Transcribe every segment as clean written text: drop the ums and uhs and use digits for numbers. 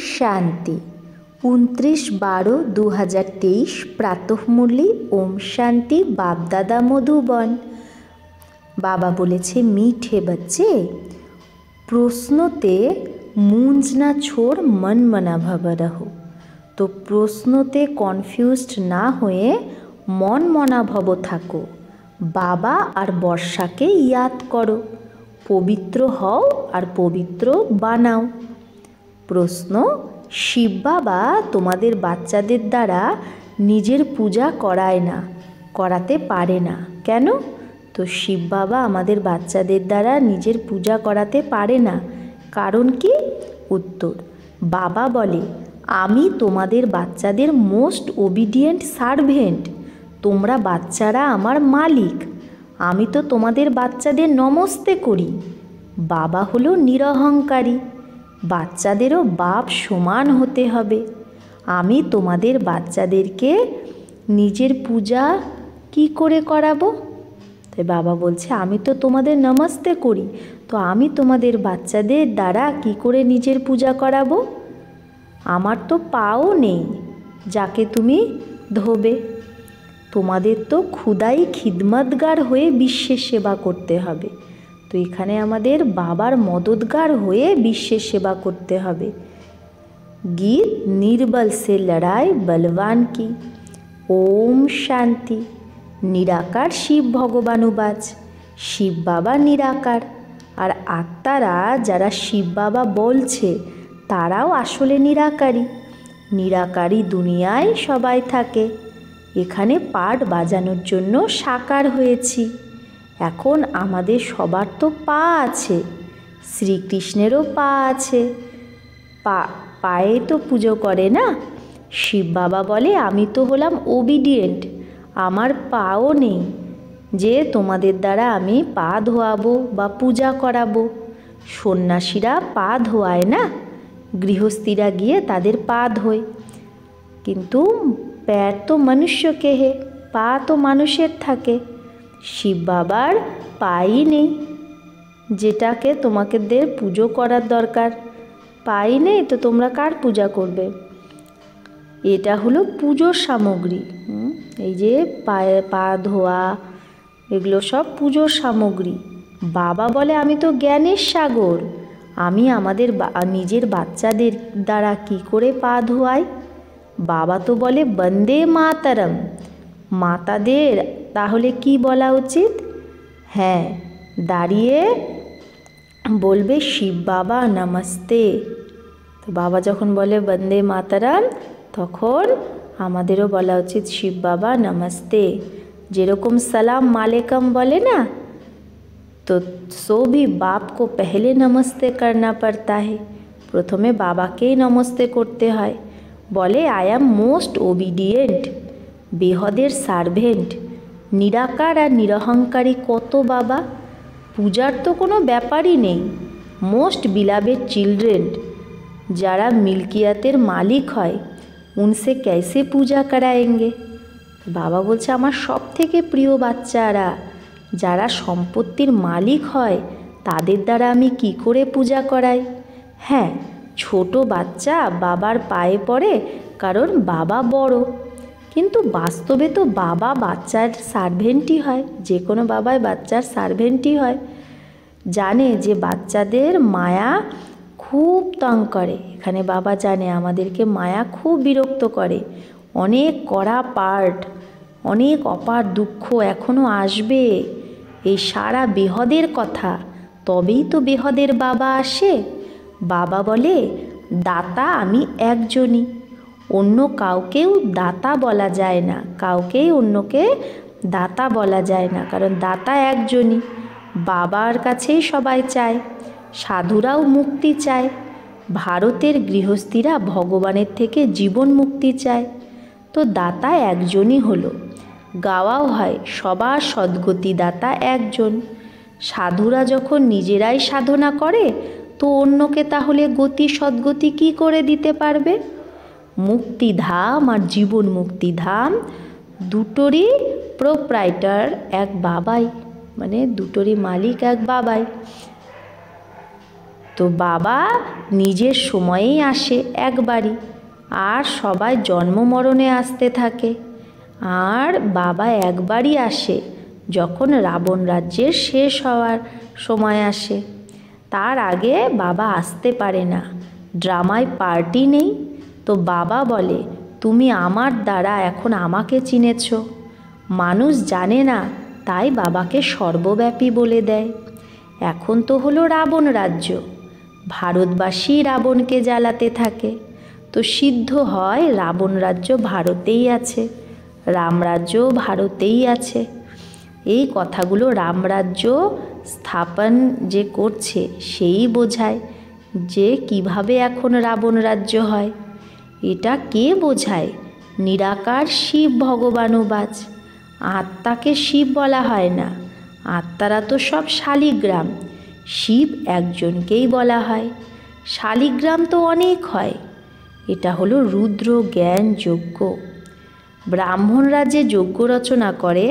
शांति 29/12/2023 प्रातःमुरली ओम शांति बाप दादा मधुबन। बाबा बोलेছে मीठे बच्चे प्रश्नोते मूंज ना छोड़ मन मना भाव रहो। तो प्रश्नोते कनफ्यूज्ड ना हुए मन मना भाव थाको। बाबा और वर्षा के याद करो, पवित्र हओ और पवित्र बानाओ। प्रश्न शिव बाबा तुम्हादेर बाच्चादेर द्वारा निजेर पूजा कराय ना, कराते पारे ना केन? तो शिव बाबा आमादेर बाच्चादेर द्वारा निजेर पूजा कराते पारे ना, कारण कि? उत्तर बाबा बोले आमी तुम्हादेर बाच्चादेर मोस्ट ओबिडियेंट सार्भेंट। तोमरा बाच्चारा आमार मालिक, आमी तो तुम्हादेर बाच्चादेर नमस्ते करी। बाबा हलो निरहंकारी, बाच्चादेरो बाप समान होते हबे। आमी तुम्हादेर बाच्चादेरके निजेर पूजा की करे कराबो? तो बाबा बोलছে आमी तो तुम्हादेर नमस्ते करी, तो आमी तुम्हादेर बाच्चादेर द्वारा की करे निजेर पूजा कराबो? आमार तो पाओ नेই যাকে তুমি ধোবে। তোমাদের তো খুদাই খিদমতগার হয়ে বিশ্বের সেবা করতে হবে। তো এখানে আমাদের বাবার মদতগার হয়ে বিশ্বের সেবা করতে হবে। গীত নির্বল সে লড়াই বলবান কি। ওম শান্তি। নিরাকার শিব ভগবানুবাজ, শিব বাবা নিরাকার। আর আত্মারা যারা শিব বাবা বলছে তারাও আসলে নিরাকারী। নিরাকারী দুনিয়ায় সবাই থাকে। এখানে পাট বাজানোর জন্য সাকার হয়েছি। এখন আমাদের সবার তো পা আছে, শ্রীকৃষ্ণেরও পা আছে, পায়ে তো পুজো করে না। শিব বাবা বলে আমি তো হলাম ওবিডিয়েন্ট, আমার পাও নেই যে তোমাদের দ্বারা আমি পা ধোয়াবো বা পূজা করাবো। সন্ন্যাসীরা পা ধোয়ায় না, গৃহস্থীরা গিয়ে তাদের পা ধোয়। কিন্তু पैर तो मनुष्य के है, पा तो মানুষের থাকে। শিব বাবার পাই নেই, যেটাকে তোমাদের পুজো করার দরকার। পাই নেই তো তোমরা কার পূজা করবে? এটা হলো পুজোর সামগ্রী। এই যে পায়ে পা ধোয়া এগুলো সব পুজোর সামগ্রী। বাবা বলে আমি তো জ্ঞানের সাগর, আমি আমাদের নিজের বাচ্চাদের দ্বারা কি করে পা ধোয়াই? বাবা তো বলে বন্দে মাতরম। মাতাদের তাহলে কি বলা উচিত? হ্যাঁ, দাঁড়িয়ে বলবে শিব বাবা নমস্তে। তো বাবা যখন বলে বন্দে মাতরম তখন আমাদেরও বলা উচিত শিব বাবা নমস্তে। যেরকম সালাম মালেকম বলে না, তো সো भी बाप को पहले नमस्ते करना पड़ता है। প্রথমে বাবাকেই নমস্তে করতে হয়। বলে আই অ্যাম মোস্ট ওবিডিয়েন্ট, বেহদের সার্ভেন্ট। নিরাকার আর নিরহংকারী কত বাবা, পূজার তো কোনো ব্যাপারই নেই। মোস্ট বিলাভেড চিলড্রেন, যারা মিল্কিয়াতের মালিক হয়, উনসে कैसे পূজা कराएंगे? বাবা বলছে আমার সব থেকে প্রিয় বাচ্চারা যারা সম্পত্তির মালিক হয় তাদের দ্বারা আমি কি করে পূজা করাই? হ্যাঁ, ছোট বাচ্চা বাবার পায়ে পড়ে কারণ বাবা বড়, কিন্তু বাস্তবে তো বাবা বাচ্চার সার্ভেন্টই হয়। যে কোনো বাবাই বাচ্চার সার্ভেন্টই হয়। জানে যে বাচ্চাদের মায়া খুব তং করে। এখানে বাবা জানে আমাদেরকে মায়া খুব বিরক্ত করে। অনেক কড়া পার্ট, অনেক অপার দুঃখ এখনও আসবে। এই সারা বেহদের কথা, তবেই তো বেহদের বাবা আসে। বাবা বলে দাতা আমি একজনই, অন্য কাউকেও দাতা বলা যায় না, কাউকেই অন্যকে দাতা বলা যায় না, কারণ দাতা একজনই। বাবার কাছেই সবাই চায়, সাধুরাও মুক্তি চায়। ভারতের গৃহস্থীরা ভগবানের থেকে জীবন মুক্তি চায়। তো দাতা একজনই হলো। গাওয়াও হয় সবার সদ্গতি দাতা একজন। সাধুরা যখন নিজেরাই সাধনা করে তো অন্যকে তাহলে গতি সদ্গতি কি করে দিতে পারবে? মুক্তিধাম আর জীবন মুক্তিধাম দুটোরই প্রোপ্রাইটার এক বাবাই, মানে দুটোরই মালিক এক বাবাই। তো বাবা নিজের সময়েই আসে একবারই, আর সবাই জন্ম মরণে আসতে থাকে। আর বাবা একবারই আসে যখন রাবণ রাজ্যের শেষ হওয়ার সময় আসে। তার আগে বাবা আসতে পারে না, ড্রামায় পার্টি নেই। তো বাবা বলে, তুমি আমার দ্বারা এখন আমাকে চিনেছ। মানুষ জানে না, তাই বাবাকে সর্বব্যাপী বলে দেয়। এখন তো হলো রাবণ রাজ্য, ভারতবাসী রাবণকে জ্বালাতে থাকে। তো সিদ্ধ হয় রাবণ রাজ্য ভারতেই আছে, রামরাজ্য ভারতেই আছে। এই কথাগুলো রামরাজ্য স্থাপন যে করছে সেই বোঝায় যে কিভাবে এখন রাবণ রাজ্য হয়। এটা কে বোঝায়? নিরাকার শিব ভগবানুবাজ। আত্মাকে শিব বলা হয় না, আত্মারা তো সব শালিগ্রাম, শিব একজনকেই বলা হয়। শালিগ্রাম তো অনেক হয়। এটা হলো রুদ্র জ্ঞান যজ্ঞ। ব্রাহ্মণরা যে যজ্ঞ রচনা করে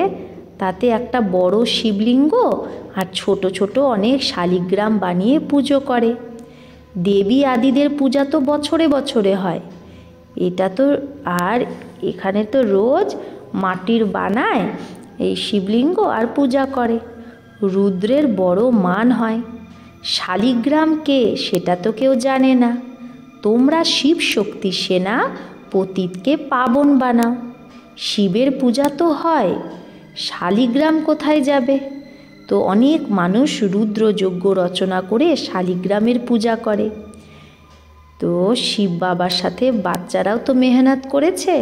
তাতে একটা বড় শিবলিঙ্গ আর ছোট ছোট অনেক শালিগ্রাম বানিয়ে পুজো করে। দেবী আদিদের পূজা তো বছরে বছরে হয়। এটা তো আর এখানে তো রোজ মাটির বানায় এই শিবলিঙ্গ আর পূজা করে। রুদ্রের বড় মান হয়। শালিগ্রাম কে সেটা তো কেউ জানে না। তোমরা শিব শক্তি সেনা পতিতকে পাবন বানাও। শিবের পূজা তো হয়, শালিগ্রাম কোথায় যাবে? তো অনেক মানুষ রুদ্র যজ্ঞ রচনা করে শালিগ্রামের পূজা করে। তো শিব বাবার সাথে বাচ্চারাও তো মেহনত করেছে,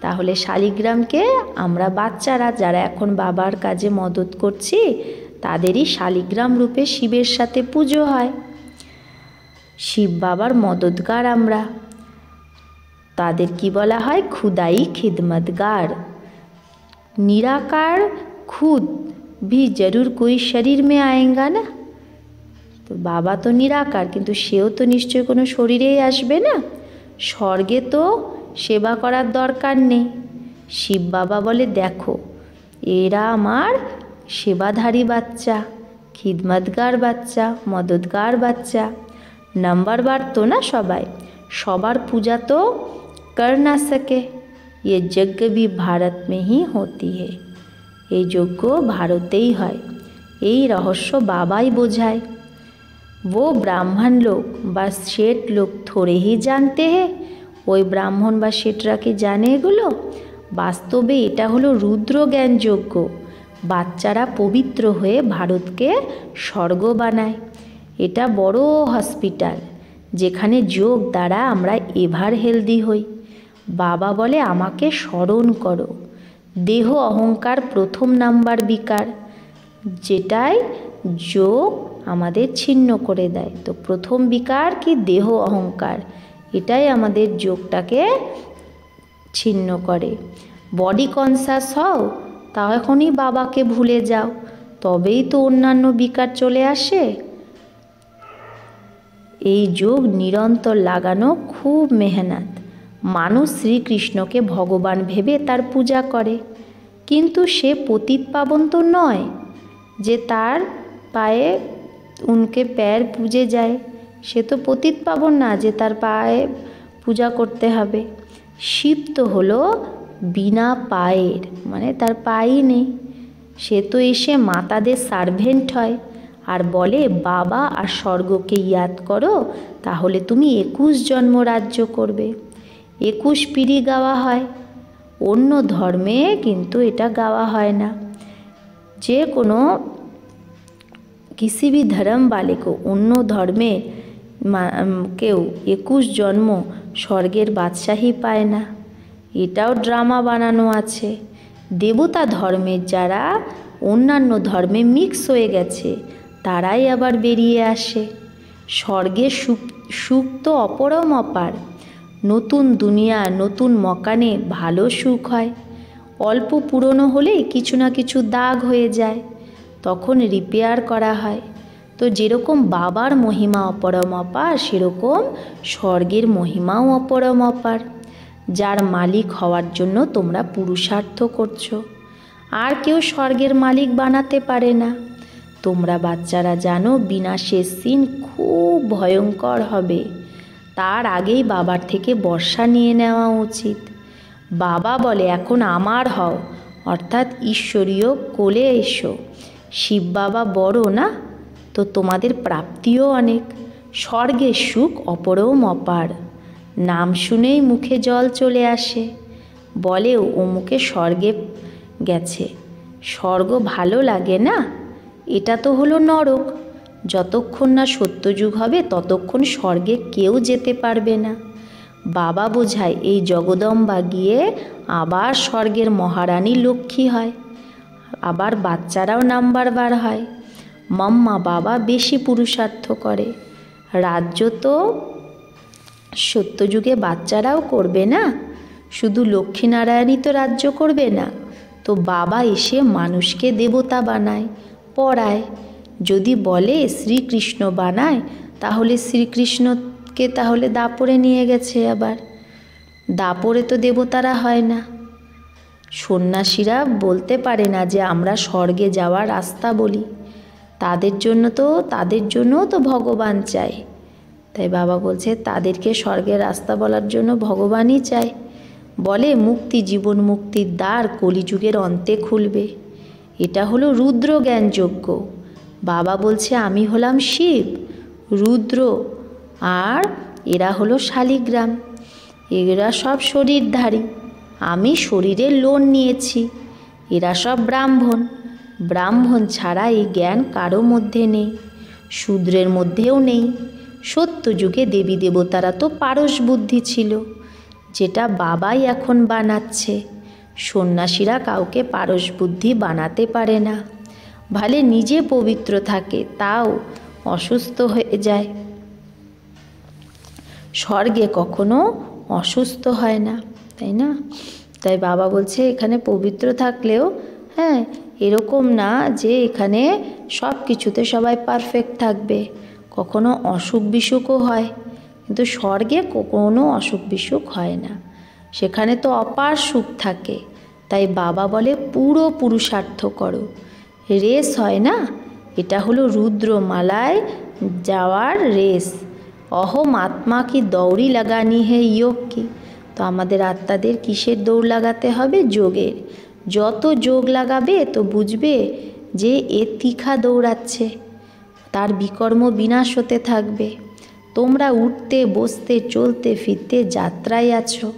তাহলে শালিগ্রামকে আমরা বাচ্চারা যারা এখন বাবার কাজে মদত করছি তাদেরই শালিগ্রাম রূপে শিবের সাথে পুজো হয়। শিব বাবার মদতগার আমরা, তাদের কি বলা হয়? খুদাই খিদমতগার। निराकार खुद भी जरूर कोई शरीर में आएगा ना। তো বাবা তো নিরাকার, কিন্তু সেও তো নিশ্চয়ই কোনো শরীরেই আসবে না। স্বর্গে তো সেবা করার দরকার নেই। শিব বাবা বলে, দেখো এরা আমার সেবাধারী বাচ্চা, খিদমতগার বাচ্চা, মদতগার বাচ্চা। নাম্বারবার তো না সবাই, সবার পূজা তো कर ना सके। ये यज्ञ भी भारत में ही होती है। এই যজ্ঞ ভারতেই হয়। এই রহস্য বাবাই বোঝায়। वो ब्राह्मण लोग বা শেঠ লোক थोड़े ही जानते हैं। ওই ব্রাহ্মণ বা শেঠরা কি জানে এগুলো? বাস্তবে এটা হলো রুদ্র জ্ঞান যজ্ঞ। বাচ্চারা পবিত্র হয়ে ভারতকে স্বর্গ বানায়। এটা বড় হসপিটাল যেখানে যোগ দ্বারা আমরা এভার হেলদি হই। বাবা বলে, আমাকে স্মরণ করো। দেহ অহংকার প্রথম নাম্বার বিকার, যেটাই যোগ আমাদের ছিন্ন করে দেয়। তো প্রথম বিকার কি? দেহ অহংকার। এটাই আমাদের যোগটাকে ছিন্ন করে। বডি কনসাস হও, তাও এখনই বাবাকে ভুলে যাও, তবেই তো অন্যান্য বিকার চলে আসে। এই যোগ নিরন্তর লাগানো খুব মেহনত। মানুষ শ্রীকৃষ্ণকে ভগবান ভেবে তার পূজা করে, কিন্তু সে পতিত পাবন তো নয় যে তার পায়ে উনকে पैर पूजे যায়। সে তো পতিত পাবন না যে তার পায়ে পূজা করতে হবে। শিব তো হলো বিনা পায়ের, মানে তার পাই নেই। সে তো এসে মাতাদের সার্ভেন্ট হয় আর বলে, বাবা আর স্বর্গকে ইয়াদ করো, তাহলে তুমি 21 জন্ম রাজ্য করবে। 21 পিঁড়ি গাওয়া হয়, অন্য ধর্মে কিন্তু এটা গাওয়া হয় না। যে কোনো किसी भी धर्म वाले को অন্য ধর্মে কেউ 21 জন্ম স্বর্গের বাদশাহী পায় না। এটাও ড্রামা বানানো আছে। দেবতা ধর্মের যারা অন্যান্য ধর্মে মিক্স হয়ে গেছে তারাই আবার বেরিয়ে আসে। স্বর্গের সুখ তো অপরম অপার। নতুন দুনিয়া, নতুন মকানে ভালো সুখ হয়। অল্প পুরনো হলেই কিছু না কিছু দাগ হয়ে যায়, তখন রিপেয়ার করা হয়। তো যেরকম বাবার মহিমা অপরম অপার, সেরকম স্বর্গের মহিমাও অপরম অপার, যার মালিক হওয়ার জন্য তোমরা পুরুষার্থ করছো। আর কেউ স্বর্গের মালিক বানাতে পারে না। তোমরা বাচ্চারা জানো বিনাশের দিন খুব ভয়ঙ্কর হবে, তার আগেই বাবার থেকে বর্ষা নিয়ে নেওয়া উচিত। বাবা বলে এখন আমার হও, অর্থাৎ ঈশ্বরীয় কোলে এসো। শিব বাবা বড় না, তো তোমাদের প্রাপ্তিও অনেক। স্বর্গের সুখ অপরম অপার। নাম শুনেই মুখে জল চলে আসে, বলে অমুকে স্বর্গে গেছে। স্বর্গ ভালো লাগে না, এটা তো হলো নরক। যতক্ষণ না সত্যযুগ হবে ততক্ষণ স্বর্গে কেউ যেতে পারবে না। বাবা বোঝায় এই জগদম্বা গিয়ে আবার স্বর্গের মহারানী লক্ষ্মী হয়, আবার বাচ্চারাও নাম্বার বার হয়। মাম্মা বাবা বেশি পুরুষার্থ করে। রাজ্য তো সত্যযুগে বাচ্চারাও করবে না, শুধু লক্ষ্মীনারায়ণই তো রাজ্য করবে না, তো বাবা এসে মানুষকে দেবতা বানায়, পড়ায়। যদি বলে শ্রীকৃষ্ণ বানায়, তাহলে শ্রীকৃষ্ণকে তাহলে দাপরে নিয়ে গেছে। আবার দাপরে তো দেবতারা হয় না। সন্ন্যাসীরা বলতে পারে না যে আমরা স্বর্গে যাওয়ার রাস্তা বলি, তাদের জন্য তো ভগবান চাই। তাই বাবা বলছে তাদেরকে স্বর্গের রাস্তা বলার জন্য ভগবানই চাই। বলে মুক্তি, জীবন মুক্তির দ্বার কলিযুগের অন্তে খুলবে। এটা হলো রুদ্র জ্ঞান যজ্ঞ। বাবা বলছে আমি হলাম শিব, রুদ্র, আর এরা হলো শালিগ্রাম। এরা সব শরীরধারী, আমি শরীরের লোন নিয়েছি। এরা সব ব্রাহ্মণ। ব্রাহ্মণ ছাড়া এই জ্ঞান কারো মধ্যে নেই, শূদ্রের মধ্যেও নেই। সত্যযুগে দেবী দেবতারা তো পারস বুদ্ধি ছিল, যেটা বাবাই এখন বানাচ্ছে। সন্ন্যাসীরা কাউকে পারস বুদ্ধি বানাতে পারে না। ভালে নিজে পবিত্র থাকে, তাও অসুস্থ হয়ে যায়। স্বর্গে কখনো অসুস্থ হয় না, তাই না? তাই বাবা বলছে এখানে পবিত্র থাকলেও এরকম না যে এখানে সব কিছুতে সবাই পারফেক্ট থাকবে, কখনো অসুখ বিসুখও হয়। কিন্তু স্বর্গে কোনো অসুখ বিসুখ হয় না, সেখানে তো অপার সুখ থাকে। তাই বাবা বলে পুরো পুরুষার্থ করো। রেস হয় না, এটা হলো রুদ্রমালায় যাওয়ার রেস। অহম আত্মা কি দৌড়ি লাগানি হে যোগ কি। তো আমাদের আত্মাদের কিসের দৌড় লাগাতে হবে? যোগের। যত যোগ লাগাবে তো বুঝবে যে এ তীখা দৌড়াচ্ছে, তার বিকর্ম বিনাশ হতে থাকবে। তোমরা উঠতে বসতে চলতে ফিরতে যাত্রায় আছো।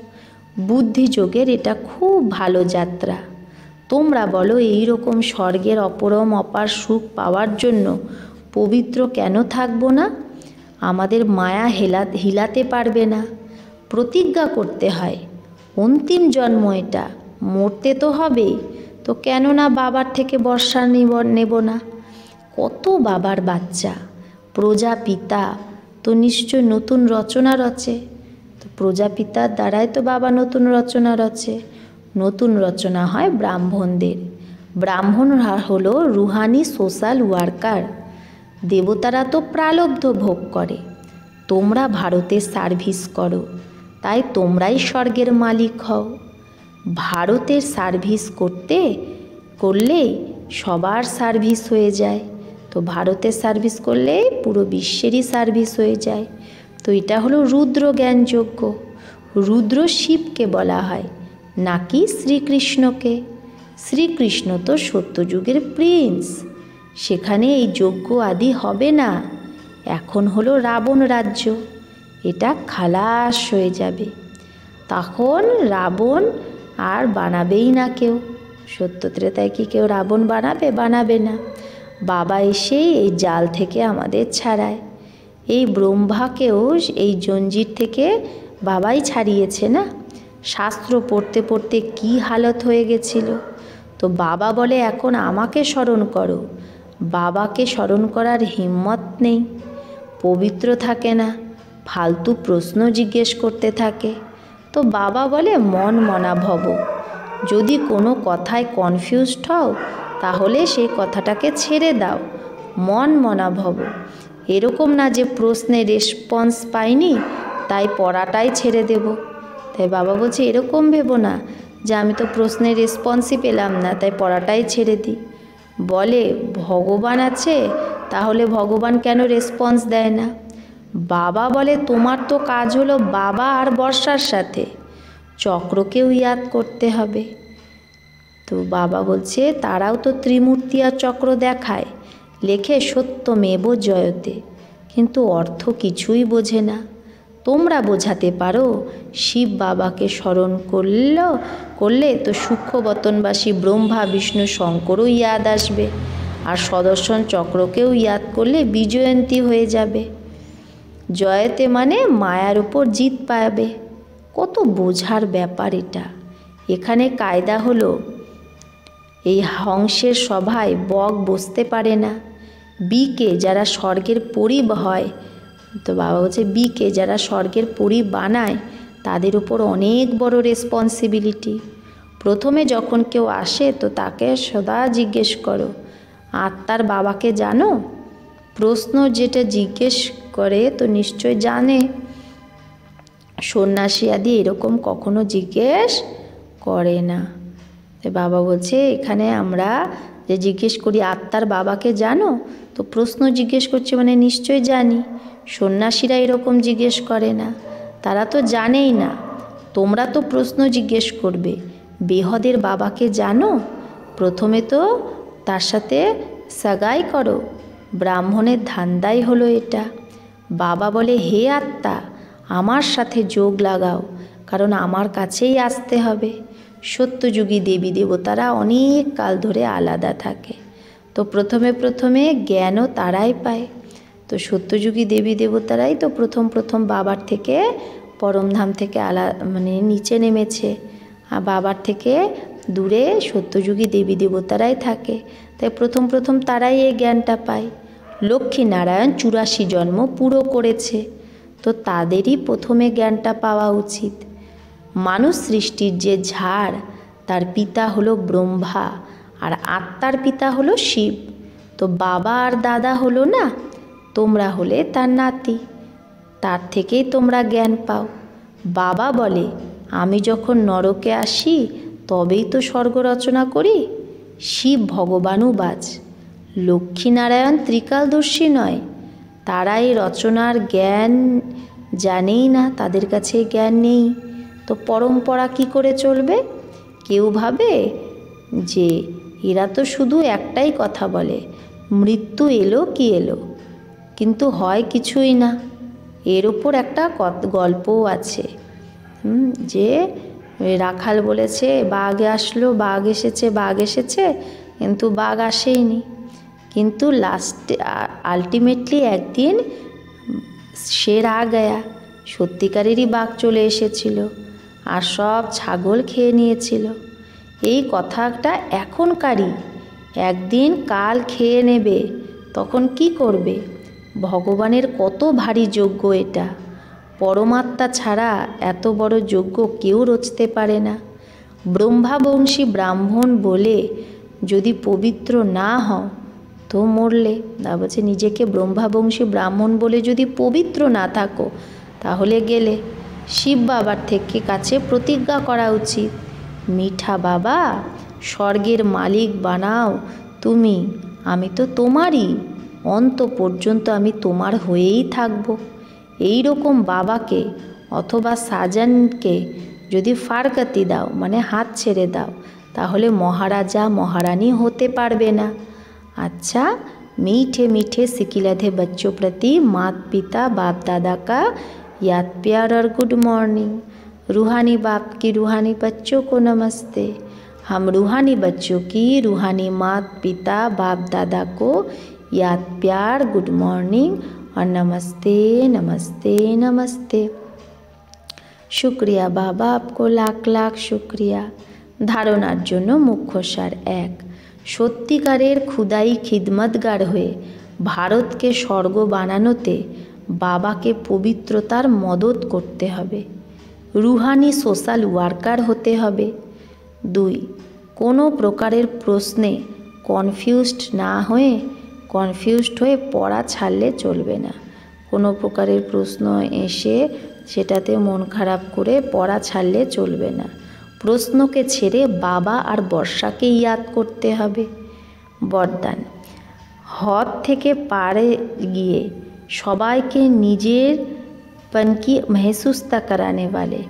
বুদ্ধি যোগের এটা খুব ভালো যাত্রা। তোমরা বলো এই রকম স্বর্গের অপরম অপার সুখ পাওয়ার জন্য পবিত্র কেন থাকবো না? আমাদের মায়া হিলাতে পারবে না। প্রতিজ্ঞা করতে হয়, অন্তিম জন্ম এটা, মরতে তো হবেই। তো কেন না বাবার থেকে বর্ষা নেব না? কত বাবার বাচ্চা, প্রজাপিতা তো নিশ্চয় নতুন রচনা রচে। তো প্রজাপিতার দ্বারাই তো বাবা নতুন রচনা রচে। নতুন রচনা হয় ব্রাহ্মণদের। ব্রাহ্মণরা হলো রুহানি সোশ্যাল ওয়ার্কার। দেবতারা তো প্রালব্ধ ভোগ করে, তোমরা ভারতের সার্ভিস করো, তাই তোমরাই স্বর্গের মালিক হও। ভারতের সার্ভিস করলেই সবার সার্ভিস হয়ে যায়। তো ভারতের সার্ভিস করলে পুরো বিশ্বেরই সার্ভিস হয়ে যায়। তো এটা হলো রুদ্র জ্ঞান যজ্ঞ। রুদ্র শিবকে বলা হয়, নাকি শ্রীকৃষ্ণকে। শ্রীকৃষ্ণ তো সত্যযুগের প্রিন্স, সেখানে এই যজ্ঞ আদি হবে না। এখন হলো রাবণ রাজ্য, এটা খালাস হয়ে যাবে। তখন রাবণ আর বানাবেই না কেউ। সত্য ত্রেতায় কি কেউ রাবণ বানাবে না। বাবা এসেই এই জাল থেকে আমাদের ছাড়ায়। এই ব্রহ্মাকেও এই জঞ্জির থেকে বাবাই ছাড়িয়েছে না। শাস্ত্র পড়তে পড়তে কি হালত হয়ে গেছিল। তো বাবা বলে এখন আমাকে স্মরণ করো। বাবাকে স্মরণ করার হিম্মত নেই, পবিত্র থাকে না, ফালতু প্রশ্ন জিজ্ঞেস করতে থাকে। তো বাবা বলে মন মনা ভব। যদি কোনো কথায় কনফিউজড হও তাহলে সেই কথাটাকে ছেড়ে দাও, মন মনা ভব। এরকম না যে প্রশ্নে রেসপন্স পাইনি তাই পড়াটাই ছেড়ে দেব। তাই বাবা বলছে এরকম ভেবো না যে আমি তো প্রশ্নের রেসপন্সই পেলাম না তাই পড়াটাই ছেড়ে দিই। বলে ভগবান আছে, তাহলে ভগবান কেন রেসপন্স দেয় না? বাবা বলে তোমার তো কাজ হলো বাবা আর বর্ষার সাথে, চক্রকেও ইয়াদ করতে হবে। তো বাবা বলছে তারাও তো ত্রিমূর্তি আর চক্র দেখায়, লেখে সত্যমেব জয়তে, কিন্তু অর্থ কিছুই বোঝে না। তোমরা বোঝাতে পারো, শিব বাবাকে স্মরণ করলে তো সূক্ষ্মবতনবাসী ব্রহ্মা বিষ্ণু শঙ্করও ইয়াদ আসবে, আর সুদর্শন চক্রকেও ইয়াদ করলে বিজয়ন্তী হয়ে যাবে। জয়তে মানে মায়ার উপর জিত পাবে। কত বোঝার ব্যাপার এটা। এখানে কায়দা হলো, এই হংসের সভায় বক বসতে পারে না। বিকে যারা স্বর্গের পরী হয়, তো বাবা বলছে বিকে যারা স্বর্গের পরী বানায় তাদের উপর অনেক বড় রেসপন্সিবিলিটি। প্রথমে যখন কেউ আসে তো তাকে সদা জিজ্ঞেস করো, আত্মার বাবাকে জানো? প্রশ্ন যেটা জিজ্ঞেস করে তো নিশ্চয় জানে। সন্ন্যাসী আদি এরকম কখনো জিজ্ঞেস করে না। বাবা বলছে এখানে আমরা যে জিজ্ঞেস করি আত্মার বাবাকে জানো, তো প্রশ্ন জিজ্ঞেস করছে মানে নিশ্চয় জানি। সন্ন্যাসীরা এরকম জিজ্ঞেস করে না, তারা তো জানেই না। তোমরা তো প্রশ্ন জিজ্ঞেস করবে, বেহদের বাবাকে জানো? প্রথমে তো তার সাথে সাগাই করো, ব্রাহ্মণের ধান্দাই হলো এটা। বাবা বলে হে আত্মা, আমার সাথে যোগ লাগাও, কারণ আমার কাছেই আসতে হবে। সত্যযুগী দেবী দেবতারা অনেক কাল ধরে আলাদা থাকে, তো প্রথমে জ্ঞানও তারাই পায়। তো সত্যযুগী দেবী দেবতারাই তো প্রথম বাবার থেকে পরমধাম থেকে মানে নিচে নেমেছে, আর বাবার থেকে দূরে সত্যযুগী দেবী দেবতারাই থাকে। তাই প্রথম তারাই এই জ্ঞানটা পায়। লক্ষ্মীনারায়ণ 84 জন্ম পুরো করেছে, তো তাদেরই প্রথমে জ্ঞানটা পাওয়া উচিত। মানুষ সৃষ্টির যে ঝাড়, তার পিতা হলো ব্রহ্মা, আর আত্মার পিতা হলো শিব। তো বাবা আর দাদা হলো না, তোমরা হলে তার নাতি, তার থেকেই তোমরা জ্ঞান পাও। বাবা বলে আমি যখন নরকে আসি তবেই তো স্বর্গ রচনা করি। শিব ভগবানও বাজ, লক্ষ্মীনারায়ণ ত্রিকালদর্শী নয়, তারা এই রচনার জ্ঞান জানেই না, তাদের কাছে জ্ঞান নেই। তো পরম্পরা কি করে চলবে? কেউ ভাবে যে এরা তো শুধু একটাই কথা বলে, মৃত্যু এলো কি এলো, কিন্তু হয় কিছুই না। এর ওপর একটা গল্পও আছে, যে রাখাল বলেছে বাঘ আসলো, বাঘ এসেছে, কিন্তু বাঘ আসেইনি। কিন্তু লাস্টে আলটিমেটলি একদিন শের আ গয়া, সত্যিকারেরই বাঘ চলে এসেছিল আর সব ছাগল খেয়ে নিয়েছিল। এই কথাটা এখনকারই, একদিন কাল খেয়ে নেবে, তখন কি করবে? ভগবানের কত ভারী যজ্ঞ এটা, পরমাত্মা ছাড়া এত বড় যজ্ঞ কেউ রচতে পারে না। ব্রহ্মাবংশী ব্রাহ্মণ বলে যদি পবিত্র না হও তো মরলে। তা বলছে নিজেকে ব্রহ্মাবংশী ব্রাহ্মণ বলে যদি পবিত্র না থাকো তাহলে গেলে। শিব বাবার থেকে কাছে প্রতিজ্ঞা করা উচিত, মিঠা বাবা স্বর্গের মালিক বানাও তুমি, আমি তো তোমারই, অন্ত পর্যন্ত আমি তোমার হয়েই থাকব। এই রকম বাবাকে অথবা সাজানকে যদি ফারকাতি দাও মানে হাত ছেড়ে দাও, তাহলে মহারাজা মহারানী হতে পারবে না। अच्छा, मीठे मीठे सिकिलधे बच्चों प्रति माता पिता बाप दादा का याद प्यार और गुड मॉर्निंग। रूहानी बाप की रूहानी बच्चों को नमस्ते। हम रूहानी बच्चों की रूहानी माता पिता बाप दादा को याद प्यार गुड मॉर्निंग और नमस्ते नमस्ते नमस्ते। शुक्रिया बाबा, आपको लाख लाख शुक्रिया। धारणार जोन्नो मुख्य सार एक, সত্যিকারের খুদাই খিদমতগার হয়ে ভারতকে স্বর্গ বানানোতে বাবাকে পবিত্রতার মদত করতে হবে, রুহানি সোশ্যাল ওয়ার্কার হতে হবে। 2, কোনো প্রকারের প্রশ্নে কনফিউজড হয়ে পড়া ছাড়লে চলবে না। কোনো প্রকারের প্রশ্ন এসে সেটাতে মন খারাপ করে পড়া ছাড়লে চলবে না। প্রশ্নকে ছেড়ে বাবা আর বর্ষাকে ইয়াদ করতে হবে। বরদান। হদ থেকে পারে গিয়ে সবাইকে নিজের পন কি মেহসুসতা করানে वाले।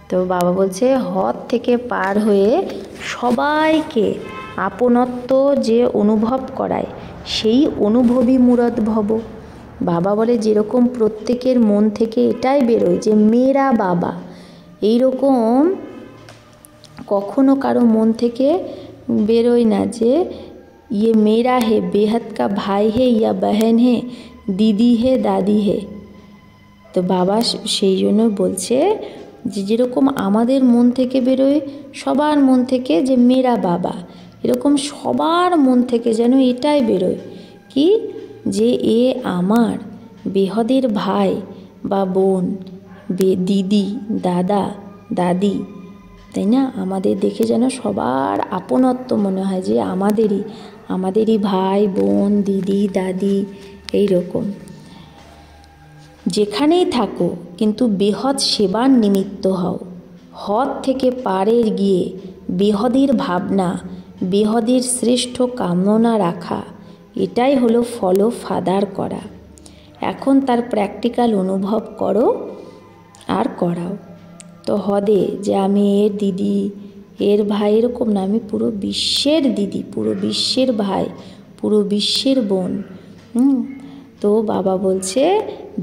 তো বাবা বলছে হদ থেকে পার হয়ে সবাইকে আপনত্ব যে অনুভব করায় সেই অনুভবী মূরত ভব। বাবা বলে যেরকম প্রত্যেকের মন থেকে এটাই বেরোয় যে মেরা বাবা, এই রকম কখনো কারো মন থেকে বেরোয় না যে ये मेरा है, बेहद का भाई है या बहन है, দিদি হে দাদি হে। তো বাবা সেই জন্য বলছে যে যেরকম আমাদের মন থেকে বেরোয় সবার মন থেকে যে মেরা বাবা, এরকম সবার মন থেকে যেন এটাই বেরোয় কি যে এ আমার বেহদের ভাই বা বোন, দিদি, দাদা, দাদি, তাই না? আমাদের দেখে যেন সবার আপনত্ব মনে হয় যে আমাদেরই ভাই বোন, দিদি, দাদি, এই রকম। যেখানেই থাকো কিন্তু বেহদ সেবার নিমিত্ত হও। হদ থেকে পারে গিয়ে বেহদের ভাবনা, বেহদের শ্রেষ্ঠ কামনা রাখা, এটাই হলো ফলো ফাদার করা। এখন তার প্র্যাকটিক্যাল অনুভব করো আর করাও। তো হদে যে আমি এর দিদি, এর ভাই, এরকম না, আমি পুরো বিশ্বের দিদি, পুরো বিশ্বের ভাই, পুরো বিশ্বের বোন। তো বাবা বলছে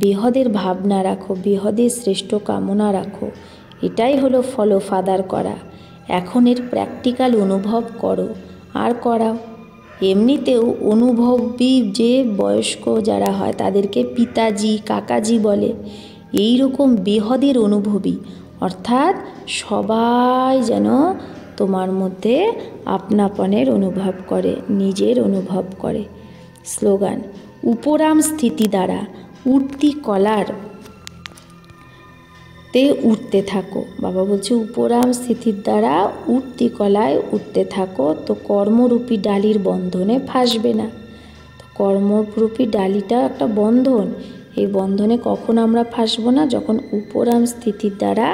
বেহদের ভাবনা রাখো, বেহদের শ্রেষ্ঠ কামনা রাখো, এটাই হলো ফলো ফাদার করা। এখন এর প্র্যাকটিক্যাল অনুভব করো আর করাও। এমনিতেও অনুভবী যে বয়স্ক যারা হয় তাদেরকে পিতাজি, কাকাজি বলে। এই রকম বেহদের অনুভবী, অর্থাৎ সবাই যেন তোমার মধ্যে আপনাপনের অনুভব করে, নিজের অনুভব করে। স্লোগান, উপরাম স্থিতি দ্বারা উঠতি কলার তে উঠতে থাকো। বাবা বলছে উপরাম স্থিতির দ্বারা উঠতি কলায় উঠতে থাকো, তো কর্মরূপী ডালির বন্ধনে ফাঁসবে না। তো কর্মরূপী ডালিটা একটা বন্ধন, এই বন্ধনে কখন আমরা ফাঁসবো না? যখন উপরাম স্থিতির দ্বারা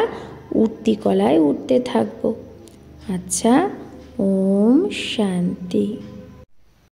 উঠতি কলায় উঠতে থাকবো। আচ্ছা, ওম শান্তি।